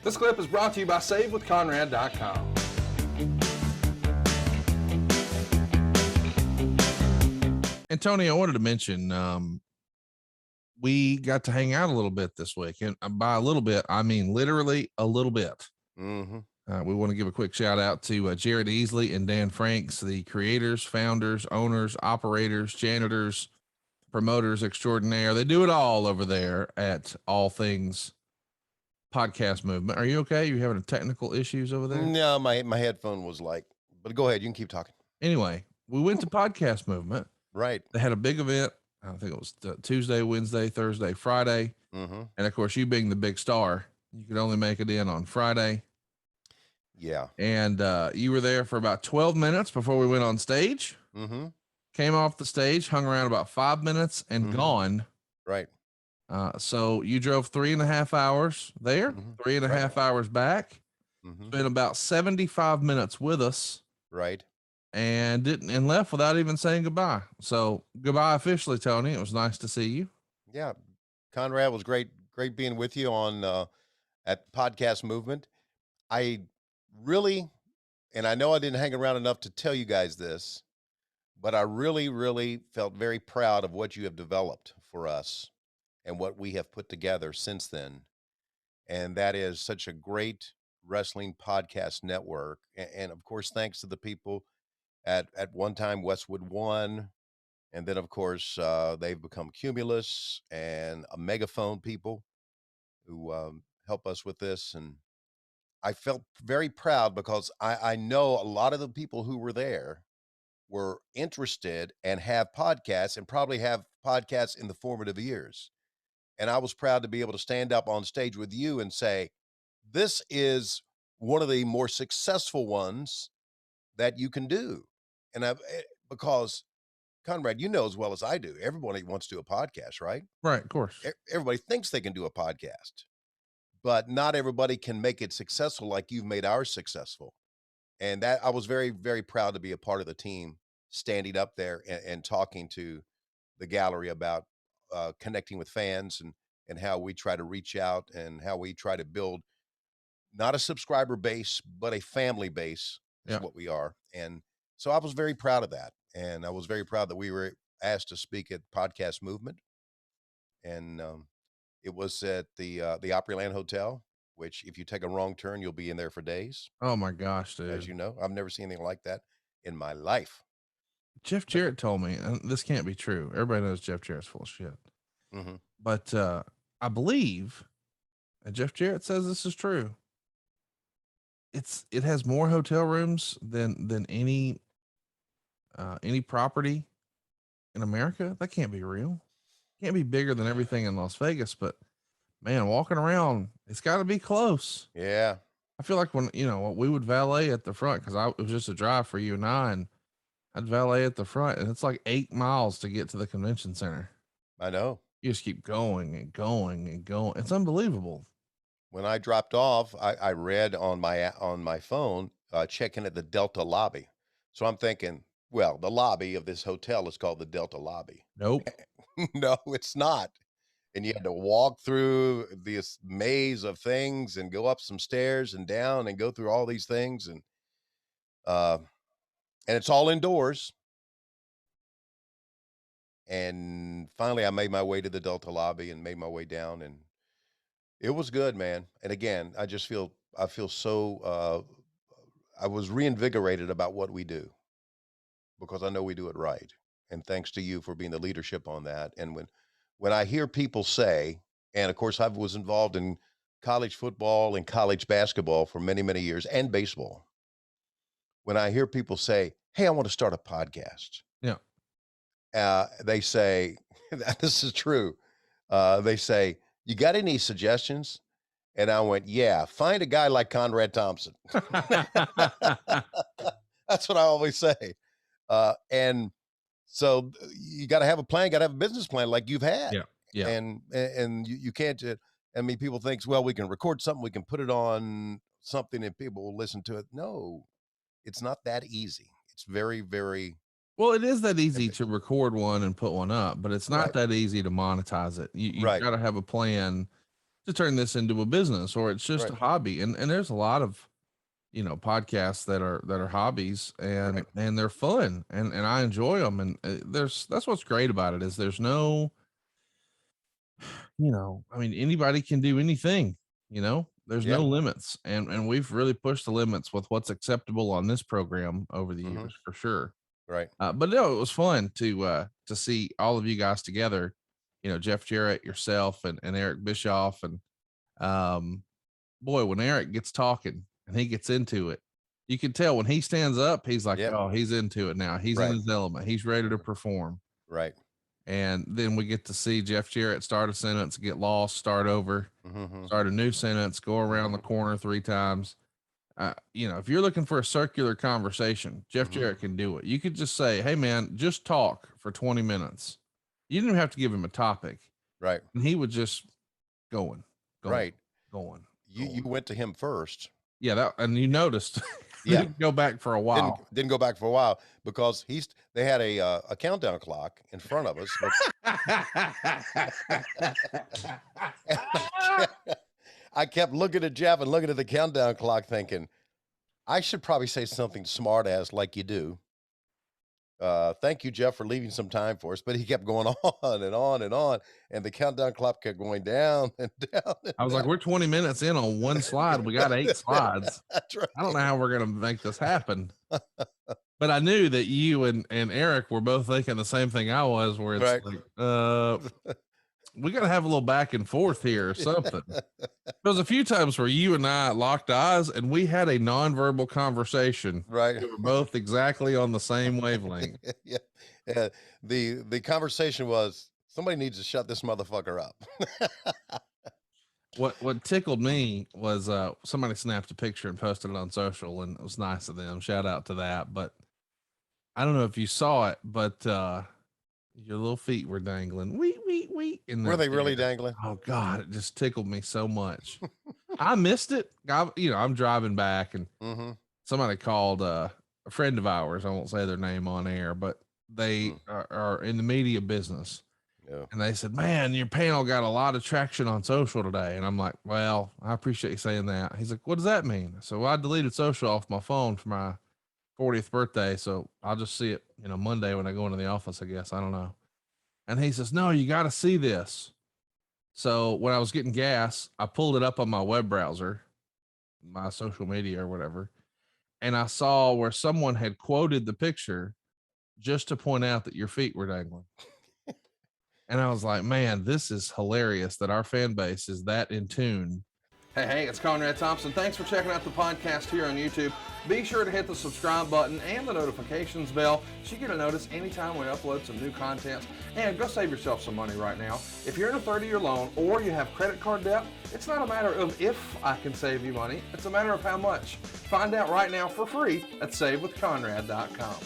This clip is brought to you by SaveWithConrad.com. And Tony, I wanted to mention, we got to hang out a little bit this week, and by a little bit, I mean literally a little bit. Mm-hmm. We want to give a quick shout out to Jared Easley and Dan Franks, the creators, founders, owners, operators, janitors, promoters extraordinaire. They do it all over there at All Things Podcast Movement. Are you okay? You having technical issues over there? No, my headphone was like, but go ahead. You can keep talking. Anyway, we went to Podcast Movement. Right. They had a big event. I think it was Tuesday, Wednesday, Thursday, Friday. Mm-hmm. And of course, you being the big star, you could only make it in on Friday. Yeah. And you were there for about 12 minutes before we went on stage. Mm-hmm. Came off the stage, hung around about 5 minutes and gone. Right. So you drove 3.5 hours there, 3.5 hours back, spent about 75 minutes with us. Right. And left without even saying goodbye. So goodbye officially, Tony. It was nice to see you. Yeah. Conrad, was great being with you on at Podcast Movement. I really, and I know I didn't hang around enough to tell you guys this, but I really, really felt very proud of what you have developed for us and what we have put together since then. And that is such a great wrestling podcast network. And of course, thanks to the people at one time Westwood One, and then of course they've become Cumulus and a Megaphone people who help us with this. And I felt very proud because I know a lot of the people who were there were interested and have podcasts and probably have podcasts in the formative years. And I was proud to be able to stand up on stage with you and say, this is one of the more successful ones that you can do. And because Conrad, you know as well as I do, everybody wants to do a podcast, right? Right, of course. Everybody thinks they can do a podcast, but not everybody can make it successful like you've made ours successful. And that I was very, very proud to be a part of the team, standing up there and talking to the gallery about connecting with fans and how we try to reach out and how we try to build not a subscriber base, but a family base is what we are. And so I was very proud of that. And I was very proud that we were asked to speak at Podcast Movement. And it was at the Opryland Hotel, which if you take a wrong turn, you'll be in there for days. Oh my gosh, dude. As you know, I've never seen anything like that in my life. Jeff Jarrett told me, and this can't be true. Everybody knows Jeff Jarrett's full of shit. But I believe, and Jeff Jarrett says this is true, it has more hotel rooms than any property in America. That can't be real. It can't be bigger than everything in Las Vegas, but man, walking around, it's got to be close. Yeah. I feel like when, we would valet at the front, because it was just a drive for you and I'd valet at the front, and it's like 8 miles to get to the convention center. I know. You just keep going and going and going. It's unbelievable. When I dropped off, I read on my phone, checking at the Delta lobby. So I'm thinking, well, the lobby of this hotel is called the Delta lobby. Nope. No, it's not. And you had to walk through this maze of things and go up some stairs and down and go through all these things. And it's all indoors. And finally I made my way to the Delta lobby and made my way down, and it was good, man. And again, I feel so, I was reinvigorated about what we do because I know we do it right. And thanks to you for being the leadership on that. And when I hear people say, and of course I was involved in college football and college basketball for many, many years, and baseball. When I hear people say, hey, I want to start a podcast. Yeah. They say, this is true. They say, you got any suggestions? And I went, yeah, find a guy like Conrad Thompson. That's what I always say. And so you got to have a plan, got to have a business plan like you've had. Yeah. Yeah. And you can't, people think, well, we can record something, we can put it on something and people will listen to it. No, it's not that easy. It's very, very. Well, it is that easy to record one and put one up, but it's not that easy to monetize it. You got to have a plan to turn this into a business, or it's just Right. a hobby. And there's a lot of, podcasts that are hobbies, and Right. and they're fun, and I enjoy them. And that's what's great about it, is there's no, I mean, anybody can do anything, there's Yeah. no limits. And we've really pushed the limits with what's acceptable on this program over the Hmm. years, for sure. Right. But no, it was fun to see all of you guys together, Jeff Jarrett, yourself, and Eric Bischoff. And um boy, when Eric gets talking and he gets into it, you can tell when he stands up, he's like, Yep. oh, he's into it now. He's in Right. his element. He's ready to Mhm. perform. Right. And then we get to see Jeff Jarrett start a sentence, get lost, start over, Hmm. start a new sentence, go around the corner 3 times. If you're looking for a circular conversation, Jeff Hmm. Jarrett can do it. You could just say, hey, man, just talk for 20 minutes. You didn't even have to give him a topic. Right. And he would just going, going, Right. going, You going. went to him first. Yeah, and you noticed Yeah. didn't go back for a while. Didn't go back for a while because they had a countdown clock in front of us. I kept looking at Jeff and looking at the countdown clock, thinking I should probably say something smart ass like you do. Thank you, Jeff, for leaving some time for us. But he kept going on and on and on, and the countdown clock kept going down and down. And I was like, down. we're 20 minutes in on one slide. We got 8 slides. That's right. I don't know how we're gonna make this happen. But I knew that you and Eric were both thinking the same thing I was, where it's Right. like, we got to have a little back and forth here or something. There was a few times where you and I locked eyes and we had a nonverbal conversation. Right. We were both exactly on the same wavelength. Yeah. Yeah. The conversation was somebody needs to shut this motherfucker up. What tickled me was somebody snapped a picture and posted it on social, and it was nice of them. Shout out to that. But I don't know if you saw it, but your little feet were dangling. Wee. Were they really dangling? Oh God, it just tickled me so much. I missed it. I'm driving back, and Mm-hmm. somebody called a friend of ours. I won't say their name on air, but they are in the media business. Yeah. And they said, man, your panel got a lot of traction on social today. And I'm like, well, I appreciate you saying that. He's like, what does that mean? So I deleted social off my phone for my 40th birthday. So I'll just see it, Monday when I go into the office, I guess. I don't know. And he says, no, you got to see this. So when I was getting gas, I pulled it up on my web browser, my social media or whatever. And I saw where someone had quoted the picture just to point out that your feet were dangling. And I was like, man, this is hilarious that our fan base is that in tune. Hey, it's Conrad Thompson. Thanks for checking out the podcast here on YouTube. Be sure to hit the subscribe button and the notifications bell so you get a notice anytime we upload some new content. And go save yourself some money right now. If you're in a 30-year loan or you have credit card debt, it's not a matter of if I can save you money. It's a matter of how much. Find out right now for free at savewithconrad.com.